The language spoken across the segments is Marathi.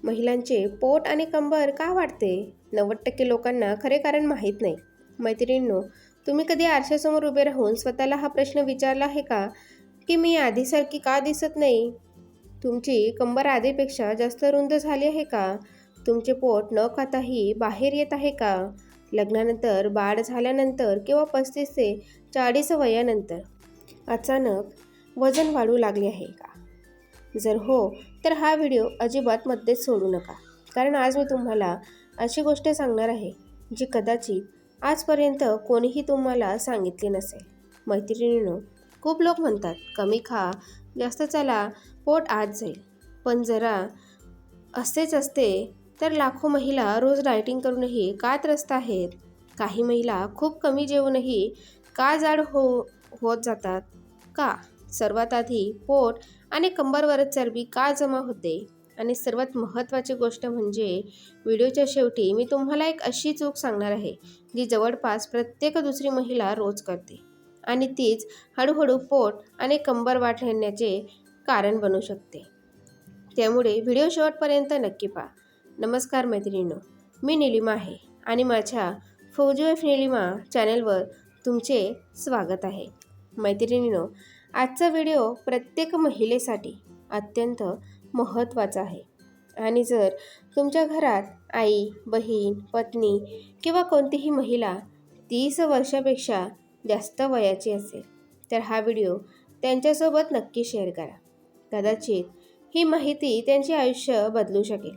महिलांचे पोट आणि कंबर का वाढते? 90% लोकांना खरे कारण माहीत नाही. मैत्रिणींनो, तुम्ही कधी आरशासमोर उभे राहून स्वतःला हा प्रश्न विचारला आहे का, की मी आधीसारखी का दिसत नाही? तुमची कंबर आधीपेक्षा जास्त रुंद झाली आहे का? तुमचे पोट न खाताही बाहेर येत आहे का? लग्नानंतर, बाळ झाल्यानंतर किंवा 35 ते 40 वयानंतर अचानक वजन वाढू लागले आहे का? जर हो, तर हा व्हिडिओ अजिबात मध्येच सोडू नका. कारण आज मी तुम्हाला अशी गोष्ट सांगणार आहे, जी कदाचित आजपर्यंत कोणीही तुम्हाला सांगितली नसेल. मैत्रिणींनो, खूप लोक म्हणतात, कमी खा, जास्त चला, पोट आत जाईल. पण जरा असेच असते तर लाखो महिला रोज डायटिंग करूनही का त्रस्त आहेत? काही महिला खूप कमी जेवूनही का जाड होत जातात? का? सर्वात आधी पोट आणि कंबरवरच चरबी का जमा होते? आणि सर्वात महत्त्वाची गोष्ट म्हणजे व्हिडिओच्या शेवटी मी तुम्हाला एक अशी चूक सांगणार आहे, जी जवळपास प्रत्येक दुसरी महिला रोज करते. आणि तीच हळूहळू पोट आणि कंबर वाढण्याचे कारण बनू शकते. त्यामुळे व्हिडिओ शेवटपर्यंत नक्की पहा. नमस्कार मैत्रिणींनो, मी निलिमा आहे आणि माझ्या फौजी ऑफ निलिमा चॅनलवर तुमचे स्वागत आहे. मैत्रिणींनो, आजचा व्हिडिओ प्रत्येक महिलेसाठी अत्यंत महत्त्वाचा आहे. आणि जर तुमच्या घरात आई, बहीण, पत्नी किंवा कोणतीही महिला 30 वर्षापेक्षा जास्त वयाची असेल, तर हा व्हिडिओ त्यांच्यासोबत नक्की शेअर करा. कदाचित ही माहिती त्यांचे आयुष्य बदलू शकेल.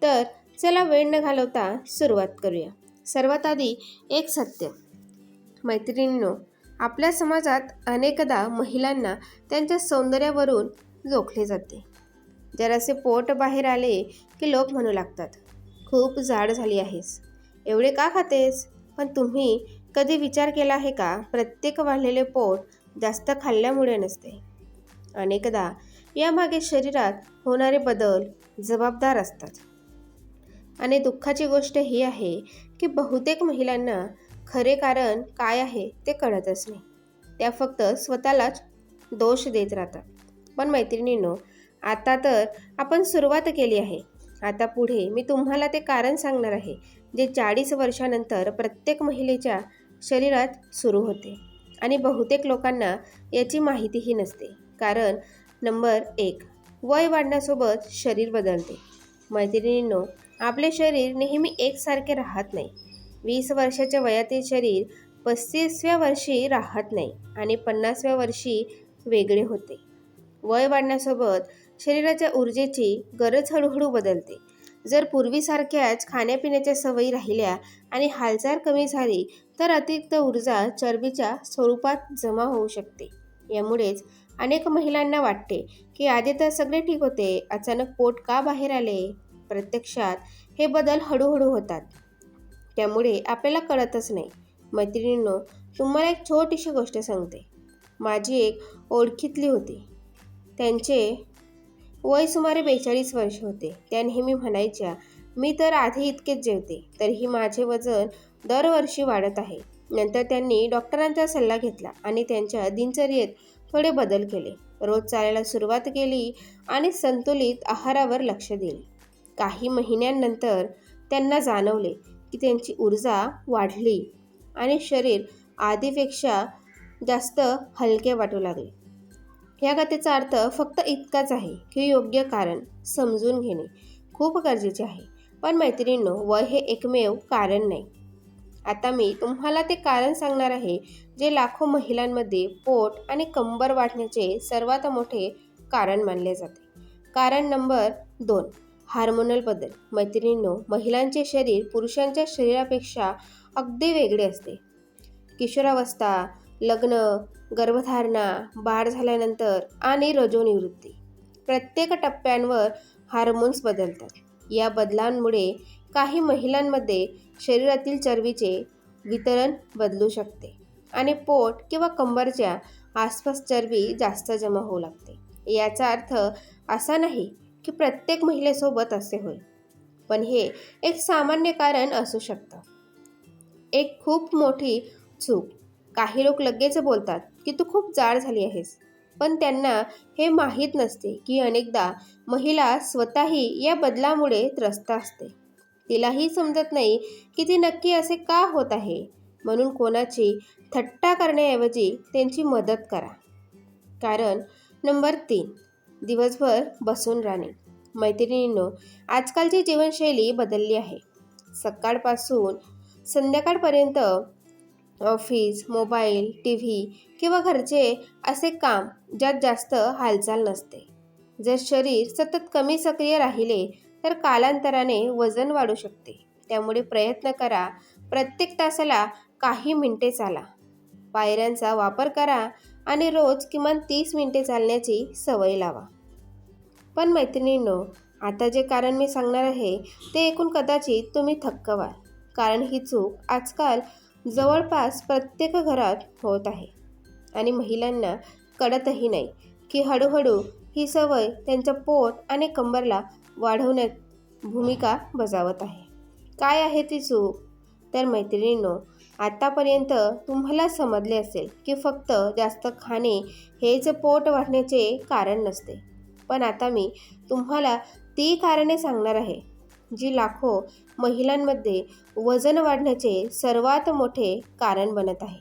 तर चला वेळ न घालवता सुरुवात करूया. सर्वात आधी एक सत्य. मैत्रिणींनो, आपल्या समाजात अनेकदा महिलांना त्यांच्या सौंदर्यावरून जोखले जाते. जरासे पोट बाहेर आले की लोक म्हणू लागतात, खूप जाड झाली आहेस, एवढे का खातेस? पण तुम्ही कधी विचार केला आहे का, प्रत्येक वाढलेले पोट जास्त खाल्ल्यामुळे नसते. अनेकदा यामागे शरीरात होणारे बदल जबाबदार असतात. आणि दुःखाची गोष्ट ही आहे की बहुतेक महिलांना खरे कारण काय आहे ते कळतच नाही. त्या फक्त स्वतःलाच दोष देत राहतात. पण मैत्रिणींनो, आता तर आपण सुरुवात केली आहे. आता पुढे मी तुम्हाला ते कारण सांगणार आहे, जे 40 वर्षानंतर प्रत्येक महिलेच्या शरीरात सुरू होते. आणि बहुतेक लोकांना याची माहितीही नसते. कारण नंबर 1, वय वाढण्यासोबत शरीर बदलते. मैत्रिणींनो, आपले शरीर नेहमी एकसारखे राहत नाही. 20 वर्षाच्या वयातील शरीर 35व्या वर्षी राहत नाही आणि 50व्या वर्षी वेगळे होते. वय वाढण्यासोबत शरीराच्या ऊर्जेची गरज हळूहळू बदलते. जर पूर्वीसारख्याच खाण्यापिण्याच्या सवयी राहिल्या आणि हालचाल कमी झाली, तर अतिरिक्त ऊर्जा चरबीच्या स्वरूपात जमा होऊ शकते. यामुळेच अनेक महिलांना वाटते की आधी तर सगळे ठीक होते, अचानक पोट का बाहेर आले? प्रत्यक्षात हे बदल हळूहळू होतात. त्यामुळे आपल्याला कळतच नाही. मैत्रिणींनो, तुम्हाला एक छोटीशी गोष्ट सांगते. माझी एक ओळखीतली होती. त्यांचे वय सुमारे 42 वर्ष होते. त्या नेहमी म्हणायच्या, मी तर आधी इतकेच जेवते, तरीही माझे वजन दरवर्षी वाढत आहे. नंतर त्यांनी डॉक्टरांचा सल्ला घेतला आणि त्यांच्या दिनचर्येत थोडे बदल केले. रोज चालायला सुरुवात केली आणि संतुलित आहारावर लक्ष दिले. काही महिन्यांनंतर त्यांना जाणवले की त्यांची ऊर्जा वाढली आणि शरीर आधीपेक्षा जास्त हलके वाटू लागले. या कथेचा अर्थ फक्त इतकाच आहे की योग्य कारण समजून घेणे खूप गरजेचे आहे. पण मैत्रिणींनो, वय हे एकमेव कारण नाही. आता मी तुम्हाला ते कारण सांगणार आहे, जे लाखो महिलांमध्ये पोट आणि कंबर वाढण्याचे सर्वात मोठे कारण मानले जाते. कारण नंबर 2, हार्मोनल बदल. मैत्रिणींनो, महिलांचे शरीर पुरुषांच्या शरीरापेक्षा अगदी वेगळे असते. किशोरावस्था, लग्न, गर्भधारणा, बाळ झाल्यानंतर आणि रजोनिवृत्ती, प्रत्येक टप्प्यांवर हार्मोन्स बदलतात. या बदलांमुळे काही महिलांमध्ये शरीरातील चरबीचे वितरण बदलू शकते आणि पोट किंवा कंबरच्या आसपास चरबी जास्त जमा होऊ लागते. याचा अर्थ असा नाही की प्रत्येक महिलेसोबत असे होईल, पण हे एक सामान्य कारण असू शकतं. एक खूप मोठी चूक. काही लोक लगेच बोलतात की तू खूप जाड झाली आहेस, पण त्यांना हे माहीत नसते की अनेकदा महिला स्वतःही या बदलामुळे त्रस्त असते. तिलाही समजत नाही की ती नक्की असे का होत आहे. म्हणून कोणाची थट्टा करण्याऐवजी त्यांची मदत करा. कारण नंबर 3, दिवसभर बसून राहणे. मैत्रिणींनो, आजकालची जीवनशैली बदलली आहे. सकाळपासून संध्याकाळपर्यंत ऑफिस, मोबाईल, टी व्ही किंवा घरचे असे काम ज्यात जास्त हालचाल नसते. जर शरीर सतत कमी सक्रिय राहिले तर कालांतराने वजन वाढू शकते. त्यामुळे प्रयत्न करा, प्रत्येक तासाला काही मिनिटे चाला, पायऱ्यांचा वापर करा आणि रोज किमान 30 मिनिटे चालण्याची सवय लावा. पण मैत्रिणींनो, आता जे कारण मी सांगणार आहे ते ऐकून कदाचित तुम्ही थक्क व्हाल. कारण ही चूक आजकाल जवळपास प्रत्येक घरात होत आहे आणि महिलांना कळतही नाही की हळूहळू ही सवय त्यांच्या पोट आणि कंबरला वाढवण्यात भूमिका बजावत आहे. काय आहे ती चूक? तर मैत्रिणींनो, आतापर्यंत तुम्हाला समजले असेल की फक्त जास्त खाणे हेच पोट वाढण्याचे कारण नसते. पण आता मी तुम्हाला ती कारणे सांगणार आहे जी लाखो महिलांमध्ये वजन वाढण्याचे सर्वात मोठे कारण बनत आहे.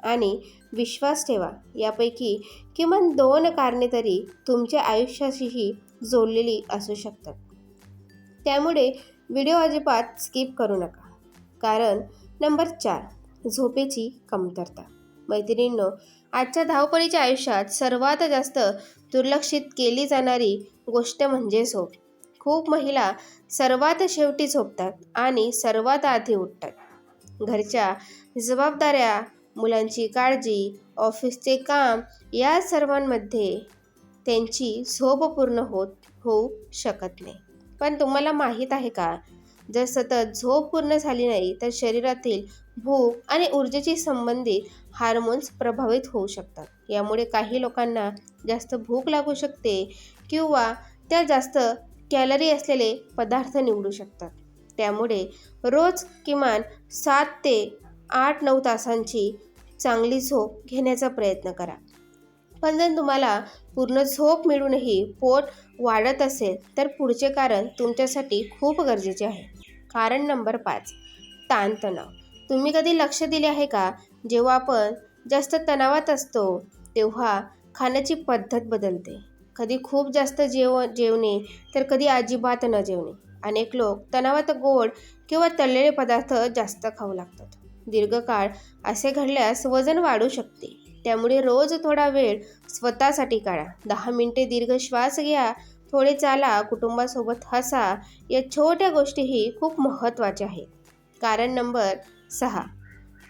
आणि विश्वास ठेवा, यापैकी किमान 2 कारणे तरी तुमच्या आयुष्याशीही जोडलेली असू शकतात. त्यामुळे व्हिडिओ अजिबात स्किप करू नका. कारण नंबर 4, झोपेची कमतरता. मैत्रिणींनो, आजच्या धावपळीच्या आयुष्यात सर्वात जास्त दुर्लक्षित केली जाणारी गोष्ट म्हणजे झोप. खूप महिला सर्वात शेवटी झोपतात आणि सर्वात आधी उठतात. घरच्या जबाबदाऱ्या, मुलांची काळजी, ऑफिसचे काम या सर्वांमध्ये त्यांची झोप पूर्ण होऊ शकत नाही. पण तुम्हाला माहीत आहे का, जर सतत झोप पूर्ण झाली नाही तर शरीरातील भूक आणि ऊर्जेशी संबंधित हार्मोन्स प्रभावित होऊ शकतात. यामुळे काही लोकांना जास्त भूक लागू शकते किंवा त्या जास्त कॅलरी असलेले पदार्थ निवडू शकतात. त्यामुळे रोज किमान 7 ते 8-9 तासांची चांगली झोप घेण्याचा प्रयत्न करा. पण जर तुम्हाला पूर्ण झोप मिळूनही पोट वाढत असेल तर पुढचे कारण तुमच्यासाठी खूप गरजेचे आहे. कारण नंबर 5, ताणतणाव. तुम्ही कधी लक्ष दिले आहे का, जेव्हा आपण जास्त तणावात असतो तेव्हा खाण्याची पद्धत बदलते. कधी खूप जास्त जेवणे तर कधी अजिबात न जेवणे. अनेक लोक तणावात गोड किंवा तळलेले पदार्थ जास्त खाऊ लागतात. दीर्घकाळ असे घडल्यास वजन वाढू शकते. त्यामुळे रोज थोडा वेळ स्वतःसाठी काढा. 10 मिनिटे दीर्घ श्वास घ्या, थोडे चाला, कुटुंबासोबत हसा. या छोट्या गोष्टीही खूप महत्त्वाच्या आहेत. कारण नंबर 6,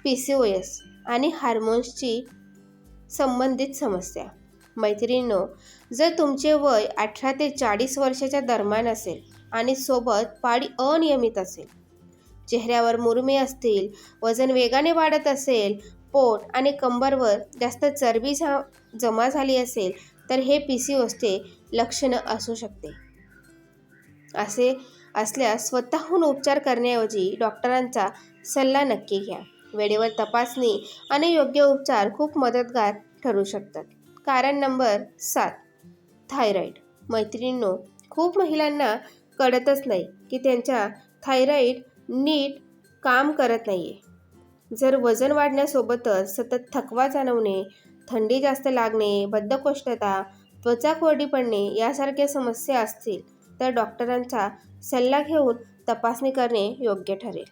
PCOS आणि हार्मोन्सची संबंधित समस्या. मैत्रिणींनो, जर तुमचे वय 18 ते 40 वर्षाच्या दरम्यान असेल आणि सोबत पाळी अनियमित असेल, चेहऱ्यावर मुरुमे असतील, वजन वेगाने वाढत असेल, पोट आणि कंबरवर जास्त चरबी जमा झाली असेल तर हे PCOSचे लक्षण असू शकते. असे असल्यास स्वतःहून उपचार करण्याऐवजी डॉक्टरांचा सल्ला नक्की घ्या. वेळेवर तपासणी आणि योग्य उपचार खूप मदतगार ठरू शकतात. कारण नंबर 7, थायरॉईड. मैत्रिणींनो, खूप महिलांना कळतच नाही की त्यांच्या थायरॉईड नीट काम करत नाही आहे. जर वजन वाढण्यासोबतच सतत थकवा जाणवणे, थंडी जास्त लागणे, बद्धकोष्ठता, त्वचा कोरडी पडणे यासारख्या समस्या असतील तर डॉक्टरांचा सल्ला घेऊन तपासणी करणे योग्य ठरेल.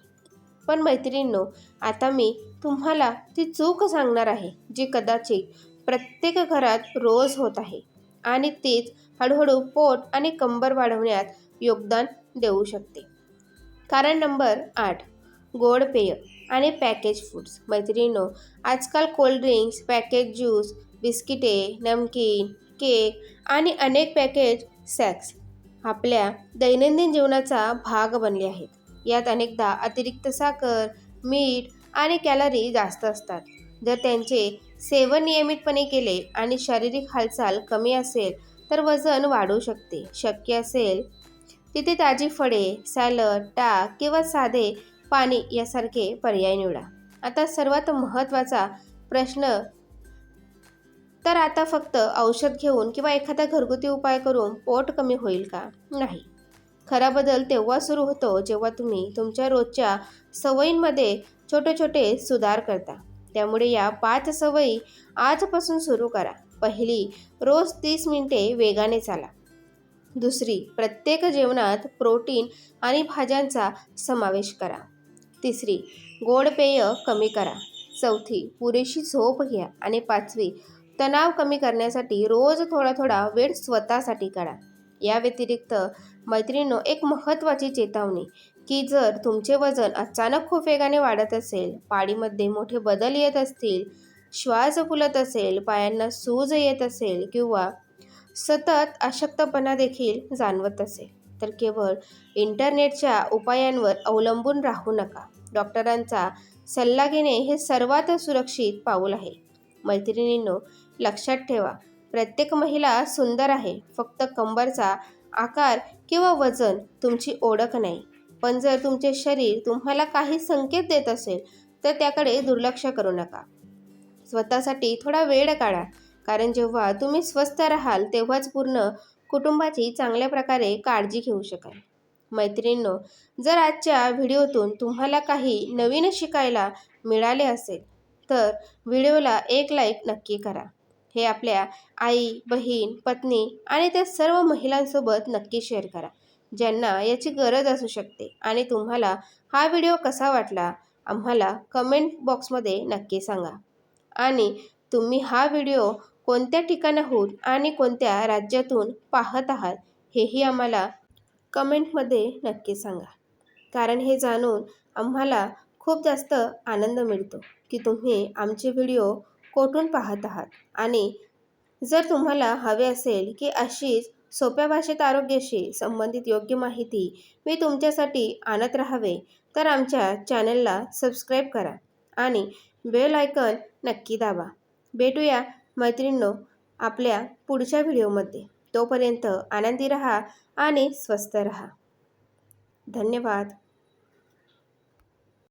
पण मैत्रिणींनो, आता मी तुम्हाला ती चूक सांगणार आहे जी कदाचित प्रत्येक घरात रोज होत आहे आणि तीच हळूहळू पोट आणि कंबर वाढवण्यात योगदान देऊ शकते. कारण नंबर 8, गोड पेय आणि पॅकेज फूड्स. मैत्रिणींनो, आजकाल कोल्ड्रिंक्स, पॅकेज ज्यूस, बिस्किटे, नमकीन, केक आणि अनेक पॅकेज स्नॅक्स आपल्या दैनंदिन जीवनाचा भाग बनले आहेत. यात अनेकदा अतिरिक्त साखर, मीठ आणि कॅलरी जास्त असतात. जर त्यांचे सेवन नियमितपणे केले आणि शारीरिक हालचाल कमी असेल तर वजन वाढू शकते. शक्य असेल तिथे ताजी फळे, सॅलड, ताक किंवा साधे पाणी यासारखे पर्याय निवडा. आता सर्वात महत्त्वाचा प्रश्न तर आता फक्त औषध घेऊन किंवा एखादा घरगुती उपाय करून पोट कमी होईल का? नाही. खरा बदल तेव्हा सुरू होतो जेव्हा तुम्ही तुमच्या रोजच्या सवयींमध्ये छोटे छोटे सुधार करता. त्यामुळे या 5 सवयी आजपासून सुरू करा. पहिली, रोज 30 मिनिटे वेगाने चाला. दुसरी, प्रत्येक जेवणात प्रोटीन आणि भाज्यांचा समावेश करा. तिसरी, गोड पेय कमी करा. चौथी, पुरेशी झोप घ्या. आणि पाचवी, तणाव कमी करण्यासाठी रोज थोडा थोडा वेळ स्वतःसाठी काढा. या व्यतिरिक्त मैत्रिणींनो, एक महत्त्वाची चेतावणी, की जर तुमचे वजन अचानक खूप वेगाने वाढत असेल, पाळीमध्ये मोठे बदल येत असतील, श्वास फुलत असेल, पायांना सूज येत असेल किंवा सतत अशक्तपणा देखील जाणवत असेल, तर केवळ इंटरनेटच्या उपायांवर अवलंबून राहू नका. डॉक्टरांचा सल्ला घेणे हे सर्वात सुरक्षित पाऊल आहे. मैत्रिणींनो, लक्षात ठेवा, प्रत्येक महिला सुंदर आहे. फक्त कंबरचा आकार किंवा वजन तुमची ओळख नाही. पण जर तुमचे शरीर तुम्हाला काही संकेत देत असेल, तर त्याकडे दुर्लक्ष करू नका. स्वतःसाठी थोडा वेळ काढा, कारण जेव्हा तुम्ही स्वस्थ राहाल तेव्हाच पूर्ण कुटुंबाची चांगल्या प्रकारे काळजी घेऊ शकाल. मैत्रिणींनो, जर आजच्या व्हिडिओतून तुम्हाला काही नवीन शिकायला मिळाले असेल, तर व्हिडिओला एक लाईक नक्की करा. हे आपल्या आई, बहीण, पत्नी आणि त्या सर्व महिलांसोबत नक्की शेअर करा, ज्यांना याची गरज असू शकते. आणि तुम्हाला हा व्हिडिओ कसा वाटला, आम्हाला कमेंट बॉक्समध्ये नक्की सांगा. आणि तुम्ही हा व्हिडिओ कोणत्या ठिकाणाहून आणि कोणत्या राज्यातून पाहत आहात, हेही आम्हाला कमेंटमध्ये नक्की सांगा. कारण हे जाणून आम्हाला खूप जास्त आनंद मिळतो, की तुम्ही आमचे व्हिडिओ कुठून पाहत आहात. आणि जर तुम्हाला हवे असेल, की अशीच सोप्या भाषेत आरोग्याशी संबंधित योग्य माहिती मी तुमच्यासाठी आणत राहावे, तर आमच्या चॅनलला सबस्क्राईब करा आणि बेल आयकॉन नक्की दाबा. भेटूया मैत्रिणींनो आपल्या पुढच्या व्हिडिओमध्ये. तोपर्यंत आनंदी रहा आणि स्वस्थ रहा. धन्यवाद.